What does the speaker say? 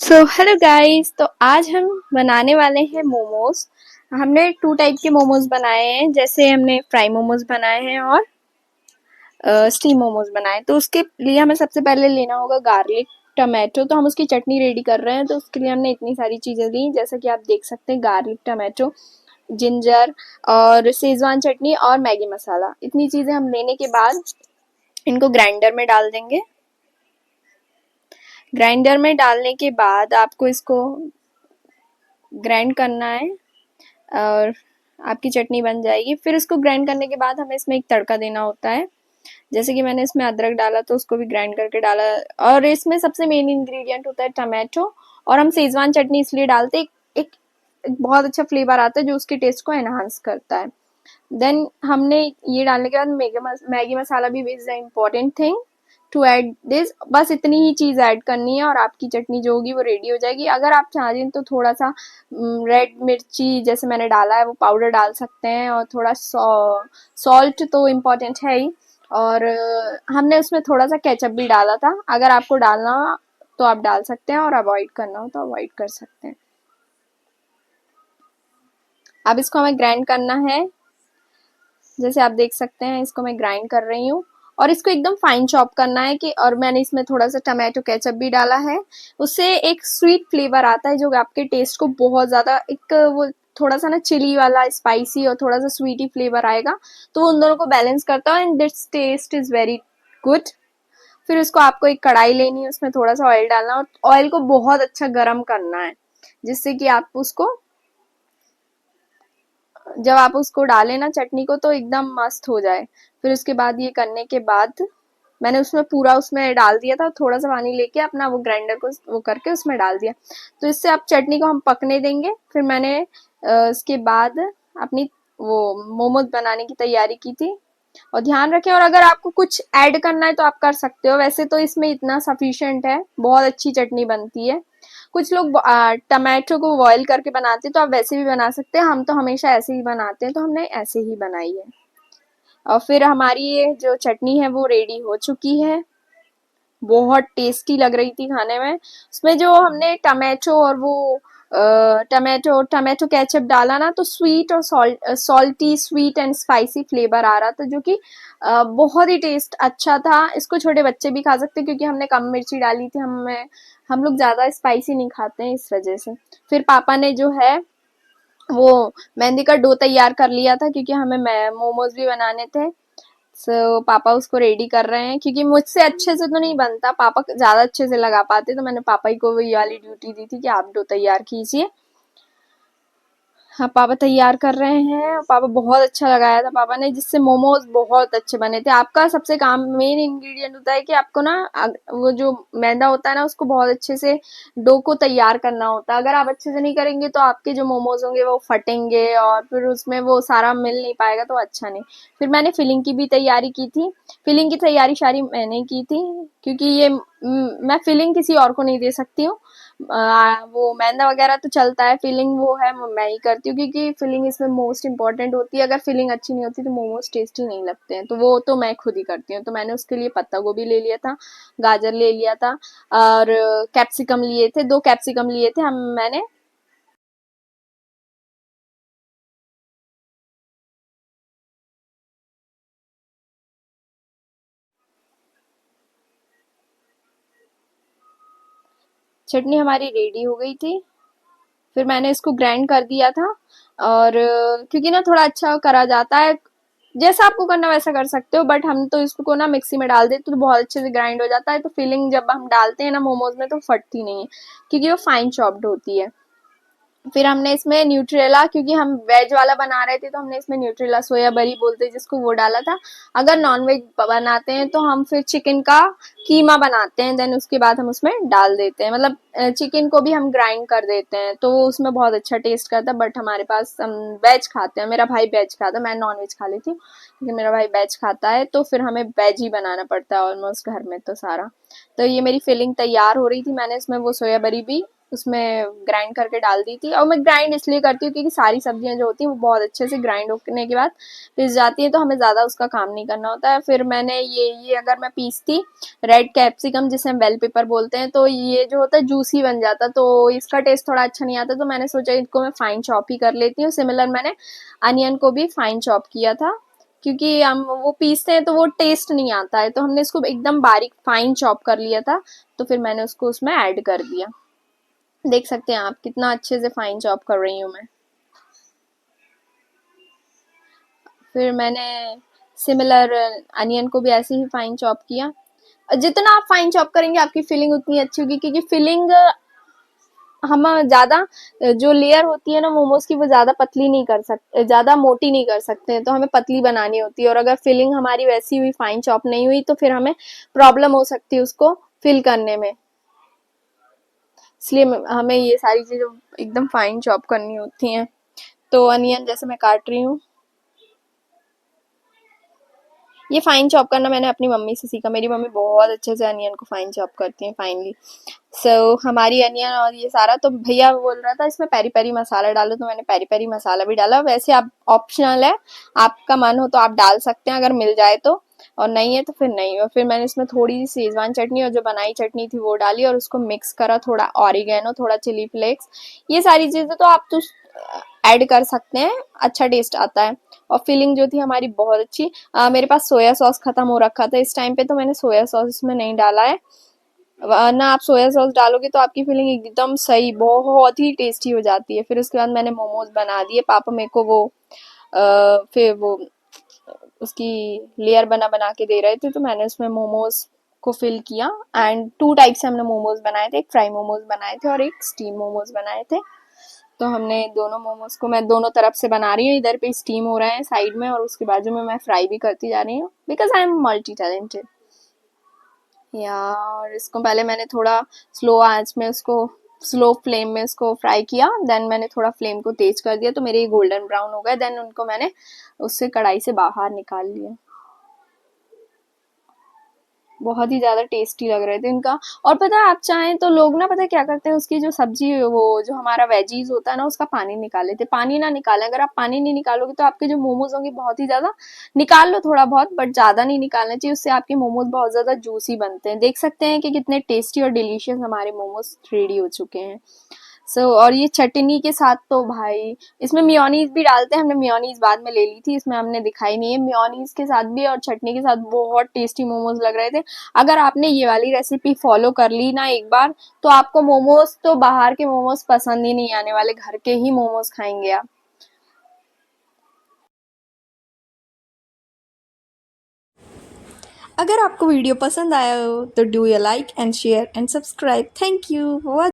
Hello guys. तो आज हम बनाने वाले हैं मोमोज। हमने टू टाइप के मोमोज बनाए हैं, जैसे हमने फ्राई मोमोज बनाए हैं और स्टीम मोमोज बनाए। तो उसके लिए हमें सबसे पहले लेना होगा गार्लिक टमाटो। तो हम उसकी चटनी रेडी कर रहे हैं, तो उसके लिए हमने इतनी सारी चीज़ें ली, जैसा कि आप देख सकते हैं, गार्लिक टमाटो, जिंजर और शेजवान चटनी और मैगी मसाला। इतनी चीज़ें हम लेने के बाद इनको ग्राइंडर में डाल देंगे। ग्राइंडर में डालने के बाद आपको इसको ग्राइंड करना है और आपकी चटनी बन जाएगी। फिर इसको ग्राइंड करने के बाद हमें इसमें एक तड़का देना होता है। जैसे कि मैंने इसमें अदरक डाला तो उसको भी ग्राइंड करके डाला। और इसमें सबसे मेन इंग्रेडिएंट होता है टमाटो। और हम शेजवान चटनी इसलिए डालते हैं, एक बहुत अच्छा फ्लेवर आता है जो उसके टेस्ट को एनहांस करता है। देन हमने ये डालने के बाद मैगी मसाला भी is the important thing to add this. बस इतनी ही चीज़ ऐड करनी है और आपकी चटनी जो होगी वो रेडी हो जाएगी। अगर आप चाहें तो थोड़ा सा रेड मिर्ची जैसे मैंने डाला है वो पाउडर डाल सकते हैं, और थोड़ा सॉल्ट तो इम्पोर्टेंट है ही। और हमने उसमें थोड़ा सा केचप भी डाला था। अगर आपको डालना हो तो आप डाल सकते हैं और अवॉइड करना हो तो अवॉइड कर सकते हैं। अब इसको हमें ग्राइंड करना है। जैसे आप देख सकते हैं, इसको मैं ग्राइंड कर रही हूँ और इसको एकदम फाइन चॉप करना है कि। और मैंने इसमें थोड़ा सा टमाटो केचप भी डाला है, उससे एक स्वीट फ्लेवर आता है जो आपके टेस्ट को बहुत ज़्यादा एक वो थोड़ा सा ना चिली वाला स्पाइसी और थोड़ा सा स्वीटी फ्लेवर आएगा, तो वो उन दोनों को बैलेंस करता है and this taste is very good. फिर उसको आपको एक कढ़ाई लेनी है, उसमें थोड़ा सा ऑयल डालना और ऑयल को बहुत अच्छा गर्म करना है, जिससे कि आप उसको जब आप उसको डालें ना चटनी को तो एकदम मस्त हो जाए। फिर उसके बाद ये करने के बाद मैंने उसमें पूरा उसमें डाल दिया था, थोड़ा सा पानी लेके अपना वो ग्राइंडर को वो करके उसमें डाल दिया। तो इससे आप चटनी को हम पकने देंगे। फिर मैंने उसके बाद अपनी वो मोमोज बनाने की तैयारी की थी। और ध्यान रखें, और अगर आपको कुछ ऐड करना है तो आप कर सकते हो, वैसे तो इसमें इतना सफिशिएंट है, बहुत अच्छी चटनी बनती है। कुछ लोग टमाटो को बॉईल करके बनाते हैं, तो आप वैसे भी बना सकते हैं। हम तो हमेशा ऐसे ही बनाते हैं, तो हमने ऐसे ही बनाई है। और फिर हमारी ये जो चटनी है वो रेडी हो चुकी है। बहुत टेस्टी लग रही थी खाने में। उसमें जो हमने टमाटो और वो टमाटो टमाटो केचप डाला ना, तो स्वीट और salty sweet and spicy flavour आ रहा था, जो कि बहुत ही टेस्ट अच्छा था। इसको छोटे बच्चे भी खा सकते हैं क्योंकि हमने कम मिर्ची डाली थी। हम लोग ज़्यादा स्पाइसी नहीं खाते हैं इस वजह से। फिर पापा ने जो है वो मेहंदी का डो तैयार कर लिया था, क्योंकि हमें मोमोज भी बनाने थे। पापा उसको रेडी कर रहे हैं, क्योंकि मुझसे अच्छे से तो नहीं बनता, पापा ज़्यादा अच्छे से लगा पाते, तो मैंने पापा ही को ये वाली ड्यूटी दी थी कि आप डो तैयार कीजिए। हाँ, पापा तैयार कर रहे हैं। पापा बहुत अच्छा लगाया था पापा ने, जिससे मोमोज बहुत अच्छे बने थे। आपका सबसे काम मेन इंग्रेडिएंट होता है कि आपको ना वो जो मैदा होता है ना, उसको बहुत अच्छे से डो को तैयार करना होता है। अगर आप अच्छे से नहीं करेंगे तो आपके जो मोमोज होंगे वो फटेंगे और फिर उसमें वो सारा मिल नहीं पाएगा, तो अच्छा नहीं। फिर मैंने फिलिंग की भी तैयारी की थी। फिलिंग की तैयारी सारी मैंने की थी, क्योंकि ये मैं फिलिंग किसी और को नहीं दे सकती हूँ। वो मैदा वगैरह तो चलता है, फिलिंग वो है मैं ही करती हूँ, क्योंकि फिलिंग इसमें मोस्ट इम्पॉर्टेंट होती है। अगर फिलिंग अच्छी नहीं होती तो मोमोज टेस्टी नहीं लगते हैं, तो वो तो मैं खुद ही करती हूँ। तो मैंने उसके लिए पत्ता गोभी ले लिया था, गाजर ले लिया था और कैप्सिकम लिए थे, 2 कैप्सिकम लिए थे मैंने। चटनी हमारी रेडी हो गई थी। फिर मैंने इसको ग्राइंड कर दिया था। और क्योंकि ना थोड़ा अच्छा करा जाता है, जैसा आपको करना वैसा कर सकते हो, बट हम तो इसको ना मिक्सी में डाल देते तो बहुत अच्छे से ग्राइंड हो जाता है। तो फीलिंग जब हम डालते हैं ना मोमोज में तो फटती नहीं है, क्योंकि वो फाइन चॉप्ड होती है। फिर हमने इसमें न्यूट्रेला, क्योंकि हम वेज वाला बना रहे थे, तो हमने इसमें न्यूट्रेला सोया बरी बोलते हैं जिसको, वो डाला था। अगर नॉन वेज बनाते हैं तो हम फिर चिकन का कीमा बनाते हैं, देन उसके बाद हम उसमें डाल देते हैं। मतलब चिकन को भी हम ग्राइंड कर देते हैं, तो वो उसमें बहुत अच्छा टेस्ट करता है। बट हमारे पास हम वेज खाते हैं, मेरा भाई वेज खाता है, मैं नॉन वेज खा लेती हूँ, लेकिन मेरा भाई वेज खाता है, तो फिर हमें वेज ही बनाना पड़ता है ऑलमोस्ट घर में तो सारा। तो ये मेरी फिलिंग तैयार हो रही थी, मैंने इसमें वो सोया बरी भी उसमें ग्राइंड करके डाल दी थी। और मैं ग्राइंड इसलिए करती हूँ क्योंकि सारी सब्जियां जो होती हैं वो बहुत अच्छे से ग्राइंड होने के बाद पिस जाती हैं, तो हमें ज़्यादा उसका काम नहीं करना होता है। फिर मैंने ये अगर मैं पीसती रेड कैप्सिकम जिसे हम बेल पेपर बोलते हैं, तो ये जो होता है जूसी बन जाता, तो इसका टेस्ट थोड़ा अच्छा नहीं आता, तो मैंने सोचा इनको मैं फाइन चॉप ही कर लेती हूँ। सिमिलर मैंने अनियन को भी फाइन चॉप किया था, क्योंकि हम वो पीसते हैं तो वो टेस्ट नहीं आता है, तो हमने इसको एकदम बारीक फाइन चॉप कर लिया था। तो फिर मैंने उसको उसमें ऐड कर दिया। देख सकते हैं आप कितना अच्छे से फाइन चॉप कर रही हूँ मैं। फिर मैंने सिमिलर अनियन को भी ऐसे ही फाइन चॉप किया। जितना आप फाइन चॉप करेंगे आपकी फिलिंग उतनी अच्छी होगी, क्योंकि फिलिंग हम ज़्यादा जो लेयर होती है ना मोमोज की वो ज़्यादा पतली नहीं कर सकते, ज़्यादा मोटी नहीं कर सकते, तो हमें पतली बनानी होती है। और अगर फिलिंग हमारी वैसी हुई फाइन चॉप नहीं हुई तो फिर हमें प्रॉब्लम हो सकती है उसको फिल करने में। इसलिए हमें ये सारी चीज़ें एकदम फाइन चॉप करनी होती हैं। तो अनियन जैसे मैं काट रही हूँ, ये फाइन चॉप करना मैंने अपनी मम्मी से सीखा। मेरी मम्मी बहुत अच्छे से अनियन को फाइन चॉप करती हैं फाइनली। हमारी अनियन और ये सारा, तो भैया बोल रहा था इसमें पेरी पेरी मसाला डालो, तो मैंने पेरी पेरी मसाला भी डाला। वैसे आप ऑप्शनल है, आपका मन हो तो आप डाल सकते हैं अगर मिल जाए तो, और नहीं है तो फिर नहीं। और फिर मैंने इसमें थोड़ी सी शेजवान चटनी और जो बनाई चटनी थी वो डाली और उसको मिक्स करा, थोड़ा ऑरिगेनो, थोड़ा चिली फ्लेक्स, ये सारी चीजें तो आप तो ऐड कर सकते हैं, अच्छा टेस्ट आता है। और फीलिंग जो थी हमारी बहुत अच्छी। मेरे पास सोया सॉस खत्म हो रखा था इस टाइम पे, तो मैंने सोया सॉस इसमें नहीं डाला है, वरना आप सोया सॉस डालोगे तो आपकी फीलिंग एकदम सही बहुत ही टेस्टी हो जाती है। फिर उसके बाद मैंने मोमोज बना दिए। पापा मेरे को वो फिर वो उसकी लेयर बना बना के दे रहे थे, तो मैंने उसमें मोमोज को फिल किया। एंड 2 टाइप से हमने मोमोज बनाए थे, एक फ्राई मोमोज बनाए थे और एक स्टीम मोमोज बनाए थे। तो हमने दोनों मोमोज को मैं दोनों तरफ से बना रही हूँ, इधर पे स्टीम हो रहा है साइड में और उसके बाजू में मैं फ्राई भी करती जा रही हूँ, because I am multi talented. या और इसको पहले मैंने थोड़ा स्लो आंच में उसको स्लो फ्लेम में इसको फ्राई किया, देन मैंने थोड़ा फ्लेम को तेज कर दिया, तो मेरे ये गोल्डन ब्राउन हो गए। देन उनको मैंने उससे कढ़ाई से बाहर निकाल लिया। बहुत ही ज़्यादा टेस्टी लग रहे थे इनका। और पता है आप चाहें तो लोग ना पता है क्या करते हैं, उसकी जो सब्जी वो जो हमारा वेजीज होता है ना उसका पानी निकाल लेते हैं। पानी ना निकालें, अगर आप पानी नहीं निकालोगे तो आपके जो मोमोज होंगे बहुत ही ज़्यादा, निकाल लो थोड़ा बहुत बट ज़्यादा नहीं निकालना चाहिए, उससे आपके मोमोज बहुत ज़्यादा जूसी बनते हैं। देख सकते हैं कि कितने टेस्टी और डिलीशियस हमारे मोमोज रेडी हो चुके हैं। और ये चटनी के साथ तो भाई, इसमें मेयोनीज भी डालते हैं, हमने मेयोनीज बाद में ले ली थी, इसमें हमने दिखाई नहीं है। मेयोनीज के साथ भी और चटनी के साथ बहुत टेस्टी मोमोज लग रहे थे। अगर आपने ये वाली रेसिपी फॉलो कर ली ना एक बार, तो आपको मोमोज तो बाहर के मोमोज पसंद ही नहीं आने वाले, घर के ही मोमोज खाएंगे आप। अगर आपको वीडियो पसंद आया हो तो डू या like and share and subscribe. Thank you.